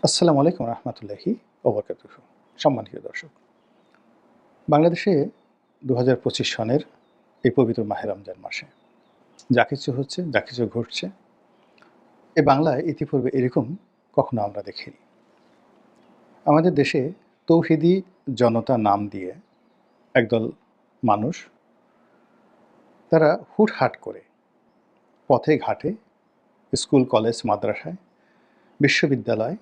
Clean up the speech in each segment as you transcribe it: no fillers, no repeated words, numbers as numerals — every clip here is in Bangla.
আসসালামু আলাইকুম রহমতুল্লাহি ওবরকাতুহু। সম্মানিত দর্শক, বাংলাদেশে ২০২৫ সনের এই পবিত্র মাহে রমজান মাসে যা কিছু হচ্ছে, যা কিছু ঘটছে, এ বাংলায় ইতিপূর্বে এরকম কখনো আমরা দেখিনি। আমাদের দেশে তৌহিদি জনতা নাম দিয়ে একদল মানুষ, তারা হুটহাট করে পথে ঘাটে, স্কুল, কলেজ, মাদ্রাসায়, বিশ্ববিদ্যালয়,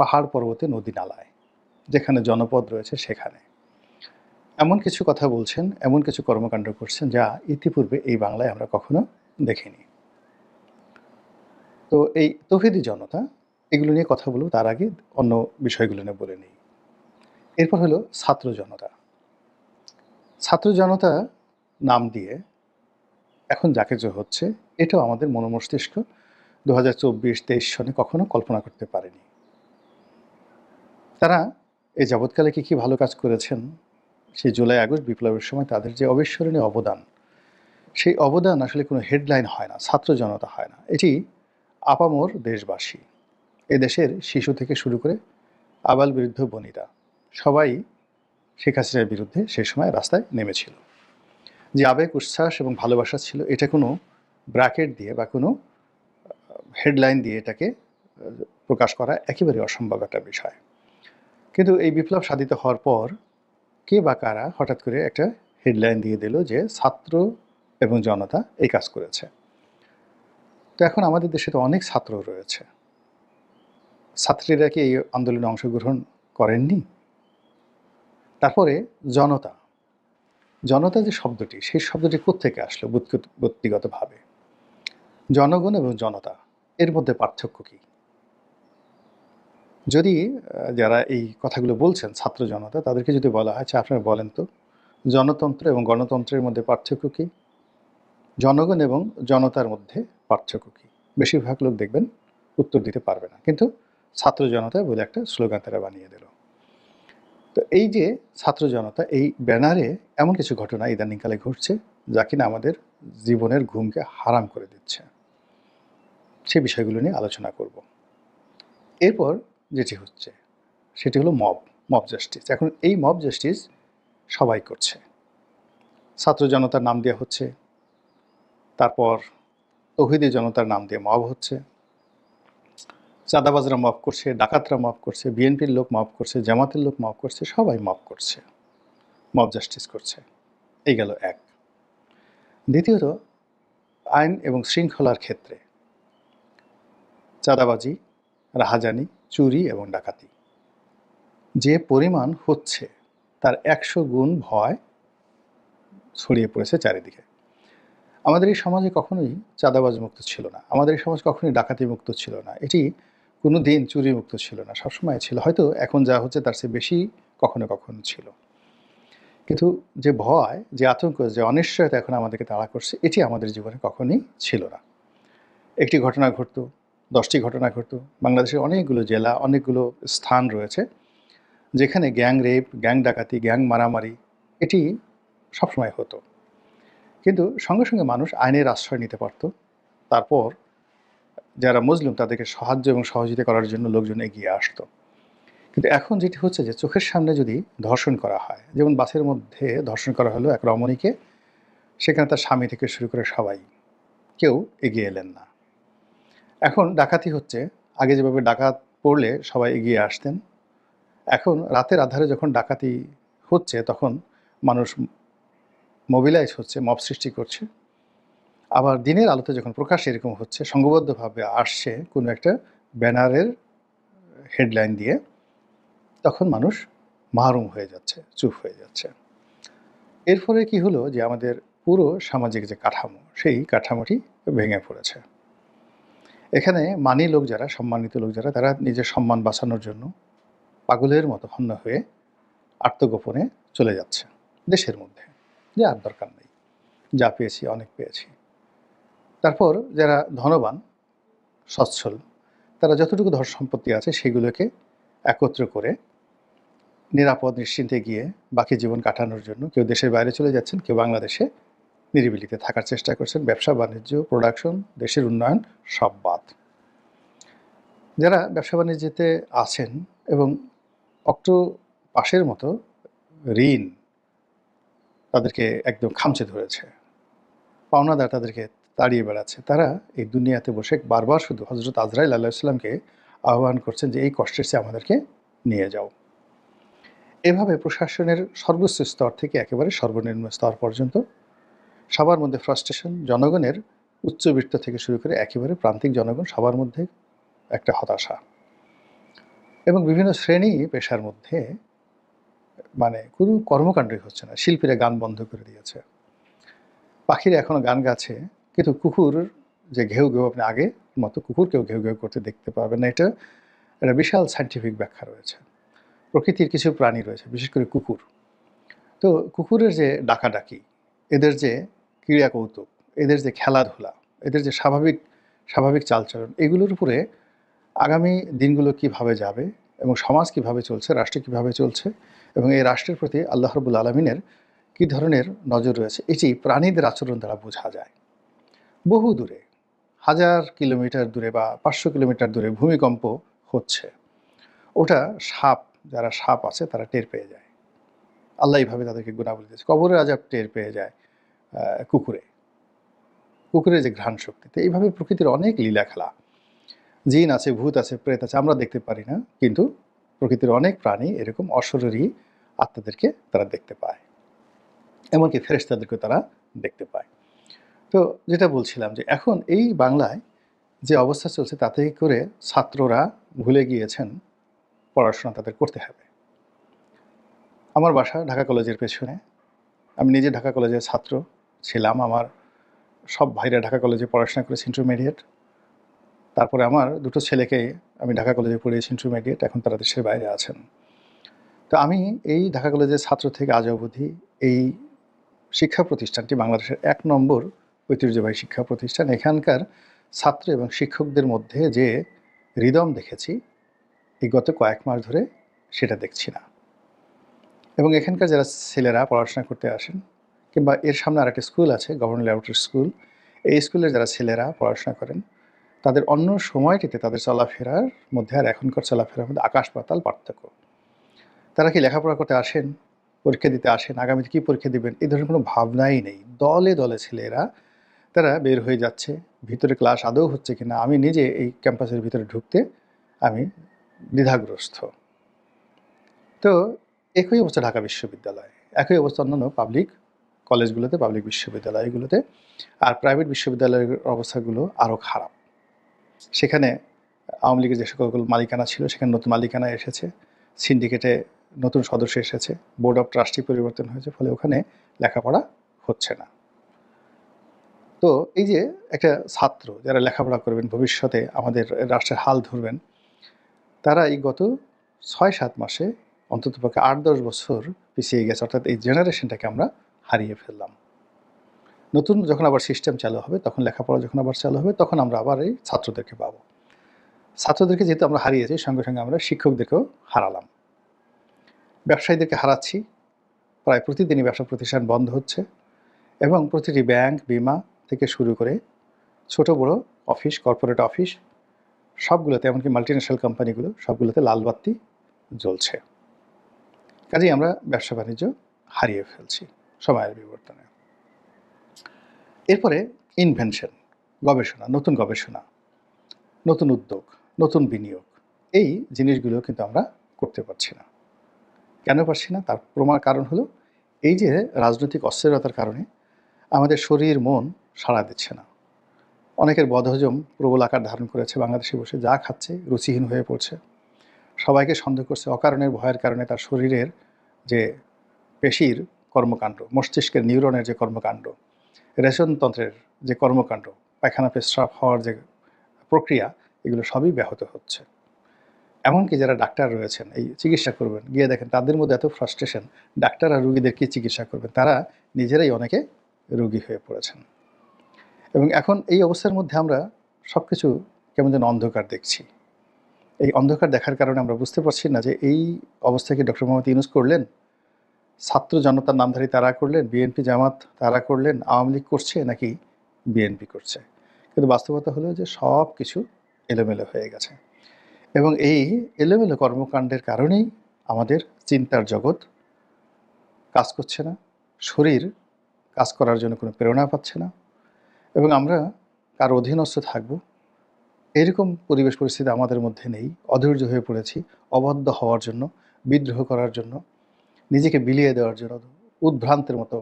পাহাড় পর্বতে, নদী নালায়, যেখানে জনপদ রয়েছে সেখানে এমন কিছু কথা বলছেন, এমন কিছু কর্মকাণ্ড করছেন যা ইতিপূর্বে এই বাংলায় আমরা কখনো দেখিনি। তো এই তৌহিদি জনতা, এগুলো নিয়ে কথা বলব, তার আগে অন্য বিষয়গুলো নিয়ে বলে নিই। এরপর হলো ছাত্র জনতা। ছাত্র জনতা নাম দিয়ে এখন যা কিছু হচ্ছে, এটাও আমাদের মস্তিষ্ক ২০২৪-২৩ সনে কখনো কল্পনা করতে পারেনি। তারা এই যাবৎকালে কি ভালো কাজ করেছেন, সেই জুলাই আগস্ট বিপ্লবের সময় তাদের যে অবিস্মরণীয় অবদান, সেই অবদান আসলে কোনো হেডলাইন হয় না, ছাত্র জনতা হয় না। এটি আপামর দেশবাসী, এ দেশের শিশু থেকে শুরু করে আবাল বৃদ্ধ বনিতা সবাই শেখ হাসিনার বিরুদ্ধে সে সময় রাস্তায় নেমেছিল। যে আবেগ, উচ্ছ্বাস এবং ভালোবাসা ছিল, এটা কোনো ব্র্যাকেট দিয়ে বা কোনো হেডলাইন দিয়ে এটাকে প্রকাশ করা একেবারে অসম্ভব একটা বিষয়। কিন্তু এই বিপ্লব সাধিত হওয়ার পর কে বা কারা হঠাৎ করে একটা হেডলাইন দিয়ে দিল যে ছাত্র এবং জনতা এই কাজ করেছে। তো এখন আমাদের দেশে তো অনেক ছাত্র রয়েছে, ছাত্রীরা কি এই আন্দোলনে অংশগ্রহণ করেননি? তারপরে জনতা, জনতা যে শব্দটি, সেই শব্দটি কোত্থেকে আসলো ব্যক্তিগতভাবে? জনগণ এবং জনতা, এর মধ্যে পার্থক্য কি? যদি যারা এই কথাগুলো বলছেন ছাত্র জনতা, তাদেরকে যদি বলা হয় আচ্ছা আপনারা বলেন তো জনতন্ত্র এবং গণতন্ত্রের মধ্যে পার্থক্য কি? জনগণ এবং জনতার মধ্যে পার্থক্য কি? বেশিরভাগ লোক দেখবেন উত্তর দিতে পারবে না, কিন্তু ছাত্র জনতা বলে একটা স্লোগান তারা বানিয়ে দিল। তো এই যে ছাত্র জনতা, এই ব্যানারে এমন কিছু ঘটনা ইদানিংকালে ঘটছে যা কিনা আমাদের জীবনের ঘুমকে হারাম করে দিচ্ছে। সে বিষয়গুলো নিয়ে আলোচনা করব। এরপর যেটি হচ্ছে সেটি হলো মব জাস্টিস। এখন এই মব জাস্টিস সবাই করছে, ছাত্র জনতার নাম দেওয়া হচ্ছে, তারপর তৌহিদি জনতার নাম দিয়ে মব হচ্ছে, চাঁদাবাজরা মব করছে, ডাকাতরা মব করছে, বিএনপির লোক মব করছে, জামাতের লোক মব করছে, সবাই মব করছে, মব জাস্টিস করছে। এই গেল এক। দ্বিতীয়ত, আইন এবং শৃঙ্খলার ক্ষেত্রে চাঁদাবাজি, রাহাজানি, চুরি এবং ডাকাতি যে পরিমাণ হচ্ছে, তার ১০০ গুণ ভয় ছড়িয়ে পড়েছে চারিদিকে। আমাদের এই সমাজে কখনোই চাঁদাবাজ মুক্ত ছিল না, আমাদের এই সমাজ কখনোই ডাকাতি মুক্ত ছিল না, এটি কোনো দিন চুরি মুক্ত ছিল না, সবসময় ছিল। হয়তো এখন যা হচ্ছে তার চেয়ে বেশি কখনো কখনো ছিল। কিন্তু যে ভয়, যে আতঙ্ক, যে অনিশ্চয়তা এখন আমাদেরকে তাড়া করছে, এটি আমাদের জীবনে কখনোই ছিল না। একটি ঘটনা ঘটতো, ১০টি ঘটনা ঘটতো। বাংলাদেশের অনেকগুলো জেলা, অনেকগুলো স্থান রয়েছে যেখানে গ্যাং রেপ, গ্যাং ডাকাতি, গ্যাং মারামারি এটি সবসময় হতো। কিন্তু সঙ্গে সঙ্গে মানুষ আইনের আশ্রয় নিতে পারত। তারপর যারা মুসলিম তাদেরকে সাহায্য এবং সহযোগিতা করার জন্য লোকজন এগিয়ে আসতো। কিন্তু এখন যেটি হচ্ছে যে চোখের সামনে যদি ধর্ষণ করা হয়, যেমন বাসের মধ্যে ধর্ষণ করা হলো এক রমণীকে, সেখানে তার স্বামী থেকে শুরু করে সবাই, কেউ এগিয়ে এলেন না। এখন ডাকাতি হচ্ছে, আগে যেভাবে ডাকাত পড়লে সবাই এগিয়ে আসতেন, এখন রাতের আধারে যখন ডাকাতি হচ্ছে তখন মানুষ মোবিলাইজ হচ্ছে, মব সৃষ্টি করছে। আবার দিনের আলোতে যখন প্রকাশ এরকম হচ্ছে, সংঘবদ্ধভাবে আসছে কোনো একটা ব্যানারের হেডলাইন দিয়ে, তখন মানুষ মাহরুম হয়ে যাচ্ছে, চুপ হয়ে যাচ্ছে। এর ফলে কি হলো যে আমাদের পুরো সামাজিক যে কাঠামো, সেই কাঠামোটি ভেঙে পড়েছে। এখানে মানি লোক যারা, সম্মানিত লোক যারা, তারা নিজের সম্মান বাঁচানোর জন্য পাগলের মতো হন্য হয়ে আত্মগোপনে চলে যাচ্ছে দেশের মধ্যে, যে আর দরকার নেই, যা পেয়েছি অনেক পেয়েছি। তারপর যারা ধনবান, সচ্ছল, তারা যতটুকু ধন সম্পত্তি আছে সেগুলোকে একত্র করে নিরাপদ নিশ্চিন্তে গিয়ে বাকি জীবন কাটানোর জন্য কেউ দেশের বাইরে চলে যাচ্ছেন, কেউ বাংলাদেশে নিরিবিলিতে থাকার চেষ্টা করছেন। ব্যবসা বাণিজ্য, প্রোডাকশন, দেশের উন্নয়ন সব বাদ। যারা ব্যবসা বাণিজ্যতে আছেন এবং অক্টোপাসের মতো ঋণ তাদেরকে একদম খামচে ধরেছে, পাওনাদার তাদেরকে তাড়িয়ে বেড়াচ্ছে, তারা এই দুনিয়াতে বসে বারবার শুধু হজরত আজরাইল আলাইহিস সালামকে আহ্বান করছেন যে এই কষ্টের চেয়ে আমাদেরকে নিয়ে যাও। এভাবে প্রশাসনের সর্বোচ্চ স্তর থেকে একেবারে সর্বনিম্ন স্তর পর্যন্ত সবার মধ্যে ফ্রাস্ট্রেশন, জনগণের উচ্চবিত্ত থেকে শুরু করে একেবারে প্রান্তিক জনগণ সবার মধ্যে একটা হতাশা, এবং বিভিন্ন শ্রেণী পেশার মধ্যে মানে কোনো কর্মকাণ্ডই হচ্ছে না। শিল্পীরা গান বন্ধ করে দিয়েছে, পাখিরা এখনও গান গাছে, কিন্তু কুকুর যে ঘেউ ঘেউ, আপনি আগের মতো কুকুরকেও ঘেউ ঘেউ করতে দেখতে পাবেন না। এটা একটা বিশাল সায়েন্টিফিক ব্যাখ্যা রয়েছে। প্রকৃতির কিছু প্রাণী রয়েছে, বিশেষ করে কুকুর। তো কুকুরের যে ডাকাডাকি, এদের যে ক্রীড়া কৌতুক, এদের যে খেলাধুলা, এদের যে স্বাভাবিক চালচলন, এগুলোর উপরে আগামী দিনগুলো কিভাবে যাবে এবং সমাজ কিভাবে চলছে, রাষ্ট্র কিভাবে চলছে, এবং এই রাষ্ট্রের প্রতি আল্লাহ রাব্বুল আলামিনের কী ধরনের নজর রয়েছে, এটি প্রাণীদের আচরণ দ্বারা বোঝা যায়। বহু দূরে, 1000 কিলোমিটার দূরে বা 500 কিলোমিটার দূরে ভূমিকম্প হচ্ছে, ওটা যারা সাপ আছে তারা টের পেয়ে যায়। আল্লাহ এইভাবে তাদেরকে গুণাবলী দিয়েছে। কবরের আযাব টের পেয়ে যায় কুকুরের যে ঘ্রাণ শক্তি। তো এইভাবে প্রকৃতির অনেক লীলা খেলা, জিন আছে, ভূত আছে, প্রেত আছে, আমরা দেখতে পারি না, কিন্তু প্রকৃতির অনেক প্রাণী এরকম অশরীরী আত্মাদেরকে তারা দেখতে পায়, এমনকি ফেরেশতাদেরকেও তারা দেখতে পায়। তো যেটা বলছিলাম যে এখন এই বাংলায় যে অবস্থা চলছে, তাতে করে ছাত্ররা ভুলে গিয়েছেন পড়াশোনা তাদের করতে হবে। আমার বাসা ঢাকা কলেজের পেছনে, আমি নিজে ঢাকা কলেজের ছাত্র ছিলাম। আমার সব ভাইরা ঢাকা কলেজে পড়াশোনা করেছে ইন্টারমিডিয়েট। তারপরে আমার দুটো ছেলেকে আমি ঢাকা কলেজে পড়িয়েছি ইন্টারমিডিয়েট, এখন তারা দেশের বাইরে আছেন। তো আমি এই ঢাকা কলেজের ছাত্র থেকে আজ অবধি এই শিক্ষা প্রতিষ্ঠানটি বাংলাদেশের 1 নম্বর ঐতিহ্যবাহী শিক্ষা প্রতিষ্ঠান। এখানকার ছাত্র এবং শিক্ষকদের মধ্যে যে হৃদয় দেখেছি, এই গত কয়েক মাস ধরে সেটা দেখছি না। এবং এখানকার যারা ছেলেরা পড়াশোনা করতে আসেন, কিংবা এর সামনে আরেকটা স্কুল আছে, গভর্নমেন্ট ল্যাবরেটরি স্কুল, এই স্কুলের যারা ছেলেরা পড়াশোনা করেন, তাদের অন্য সময়টিতে তাদের চলাফেরার মধ্যে আর এখনকার চলাফেরার মধ্যে আকাশ পাতাল পার্থক্য। তারা কি লেখাপড়া করতে আসেন, পরীক্ষা দিতে আসেন, আগামীতে কী পরীক্ষা দিবেন, এই ধরনের কোনো ভাবনাই নেই। দলে দলে ছেলেরা তারা বের হয়ে যাচ্ছে, ভিতরে ক্লাস আদৌ হচ্ছে কিনা, আমি নিজে এই ক্যাম্পাসের ভিতরে ঢুকতে আমি দ্বিধাগ্রস্ত। তো একই অবস্থা ঢাকা বিশ্ববিদ্যালয়, একই অবস্থা অন্যান্য পাবলিক কলেজগুলোতে, পাবলিক বিশ্ববিদ্যালয়গুলোতে। আর প্রাইভেট বিশ্ববিদ্যালয়ের অবস্থাগুলো আরও খারাপ। সেখানে আওয়ামী লীগের যে সকল মালিকানা ছিল, সেখানে নতুন মালিকানা এসেছে, সিন্ডিকেটে নতুন সদস্য এসেছে, বোর্ড অফ ট্রাস্টি পরিবর্তন হয়েছে, ফলে ওখানে লেখাপড়া হচ্ছে না। তো এই যে একটা ছাত্র যারা লেখাপড়া করবেন, ভবিষ্যতে আমাদের রাষ্ট্রের হাল ধরবেন, তারা এই গত 6-7 মাসে অন্ততপক্ষে 8-10 বছর পিছিয়ে গেছে। অর্থাৎ এই জেনারেশনটাকে আমরা হারিয়ে ফেললাম। নতুন যখন আবার সিস্টেম চালু হবে, তখন লেখাপড়া যখন আবার চালু হবে, তখন আমরা আবার এই ছাত্রদেরকে পাবো। ছাত্রদেরকে যেহেতু আমরা হারিয়েছি, সঙ্গে সঙ্গে আমরা শিক্ষকদেরকেও হারালাম, ব্যবসায়ীদেরকে হারাচ্ছি। প্রায় প্রতিদিনই ব্যবসা প্রতিষ্ঠান বন্ধ হচ্ছে, এবং প্রতিটি ব্যাংক, বিমা থেকে শুরু করে ছোট বড় অফিস, কর্পোরেট অফিস, সবগুলোতে, এমনকি মাল্টিন্যাশনাল কোম্পানিগুলো, সবগুলোতে লাল বাতি জ্বলছে। কাজেই আমরা ব্যবসা বাণিজ্য হারিয়ে ফেলছি সময়ের বিবর্তনে। এরপরে ইনভেনশন, গবেষণা, নতুন উদ্যোগ, নতুন বিনিয়োগ, এই জিনিসগুলো কিন্তু আমরা করতে পারছি না। কেন পারছি না? তার কারণ হলো এই যে রাজনৈতিক অস্থিরতার কারণে আমাদের শরীর মন সাড়া দিচ্ছে না। অনেকের বদহজম প্রবল আকার ধারণ করেছে, বাংলাদেশে বসে যা খাচ্ছে রুচিহীন হয়ে পড়ছে, সবাইকে সন্দেহ করছে, অকারণের ভয়ের কারণে তার শরীরের যে পেশির কর্মকাণ্ড, মস্তিষ্কের নিউরনের যে কর্মকাণ্ড, রেচনতন্ত্রের যে কর্মকাণ্ড, পায়খানা পেশাব হওয়ার যে প্রক্রিয়া, এগুলো সবই ব্যাহত হচ্ছে। এমনকি যারা ডাক্তার রয়েছেন, এই চিকিৎসা করবেন, গিয়ে দেখেন তাদের মধ্যে এত ফ্রাস্ট্রেশন, ডাক্তার আর রুগীদের কী চিকিৎসা করবেন, তারা নিজেরাই অনেকে রোগী হয়ে পড়েছেন। এবং এখন এই অবস্থার মধ্যে আমরা সব কিছু কেমন যেন অন্ধকার দেখছি। এই অন্ধকার দেখার কারণে আমরা বুঝতে পারছি না যে এই অবস্থাকে ডক্টর মোহাম্মদ ইউনূস করলেন, ছাত্র জনতার নামধারী তারা করলেন, বিএনপি জামাত তারা করলেন, আওয়ামী লীগ করছে, নাকি বিএনপি করছে। কিন্তু বাস্তবতা হলো যে সব কিছু এলোমেলো হয়ে গেছে। এবং এই এলোমেলো কর্মকাণ্ডের কারণেই আমাদের চিন্তার জগৎ কাজ করছে না, শরীর কাজ করার জন্য কোনো প্রেরণা পাচ্ছে না, এবং আমরা কার অধীনস্থ থাকব এরকম পরিবেশ পরিস্থিতি আমাদের মধ্যে নেই। অধৈর্য হয়ে পড়েছি অবাধ্য হওয়ার জন্য, বিদ্রোহ করার জন্য, নিজেকে বিলিয়ে দেওয়ার জন্য, উদ্ভ্রান্তের মতো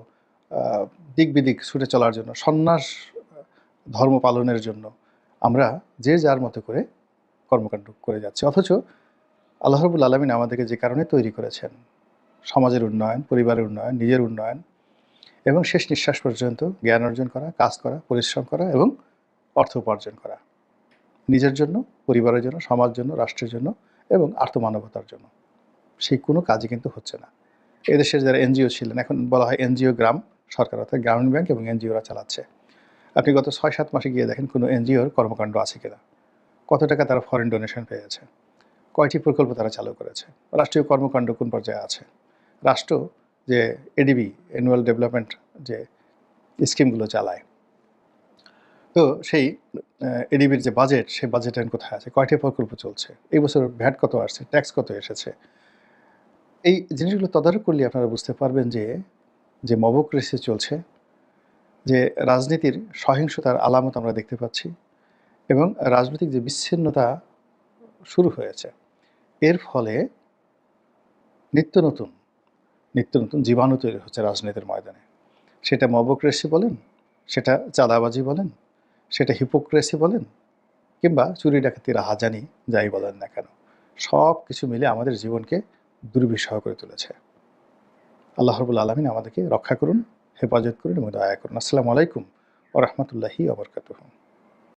দিক বিদিক ছুটে চলার জন্য, সন্ন্যাস ধর্ম পালনের জন্য আমরা যে যার মতো করে কর্মকাণ্ড করে যাচ্ছি। অথচ আল্লাহ রাব্বুল আলামিন আমাদেরকে যে কারণে তৈরি করেছেন, সমাজের উন্নয়ন, পরিবারের উন্নয়ন, নিজের উন্নয়ন এবং শেষ নিঃশ্বাস পর্যন্ত জ্ঞান অর্জন করা, কাজ করা, পরিশ্রম করা এবং অর্থ উপার্জন করা, নিজের জন্য, পরিবারের জন্য, সমাজের জন্য, রাষ্ট্রের জন্য এবং আর্থমানবতার জন্য। সেই কোনো কাজই কিন্তু হচ্ছে না। এদেশের যারা এনজিও ছিলেন, এখন বলা হয় এনজিও গ্রাম সরকার, অর্থাৎ গ্রামীণ ব্যাংক এবং এনজিওরা চালাচ্ছে। আপনি গত ৬-৭ মাসে গিয়ে দেখেন কোনো এনজিওর কর্মকাণ্ড আছে কিনা, কত টাকা তারা ফরেন ডোনেশন পেয়েছে, কয়টি প্রকল্প তারা চালু করেছে, রাষ্ট্রীয় কর্মকাণ্ড কোন পর্যায়ে আছে, রাষ্ট্র যে এডিবি অ্যানুয়াল ডেভেলপমেন্ট যে স্কিমগুলো চালায়, তো সেই এডিবির যে বাজেট, সেই বাজেট কোথায় আছে, কয়টি প্রকল্প চলছে, এই বছর ভ্যাট কত আসছে, ট্যাক্স কত এসেছে, এই জিনিসগুলো তদারক করলে আপনারা বুঝতে পারবেন যে মবক্রেসি চলছে, যে রাজনীতির সহিংসতার আলামত আমরা দেখতে পাচ্ছি এবং রাজনৈতিক যে বিচ্ছিন্নতা শুরু হয়েছে, এর ফলে নিত্য নতুন জীবাণু তৈরি হচ্ছে রাজনীতির ময়দানে। সেটা মবক্রেসি বলেন, সেটা চাঁদাবাজি বলেন, সেটা হিপোক্রেসি বলেন, কিংবা চুরি ডাকাতি রাহাজানি যাই বলেন না কেন, সব কিছু মিলে আমাদের জীবনকে দুর্বিষহ করে তুলেছে। আল্লাহ রাব্বুল আলামিন আমাদেরকে রক্ষা করুন, হেফাজত করুন এবং দয়া করুন। আসসালামু আলাইকুম ওয়া রাহমাতুল্লাহি ওয়া বারাকাতুহু।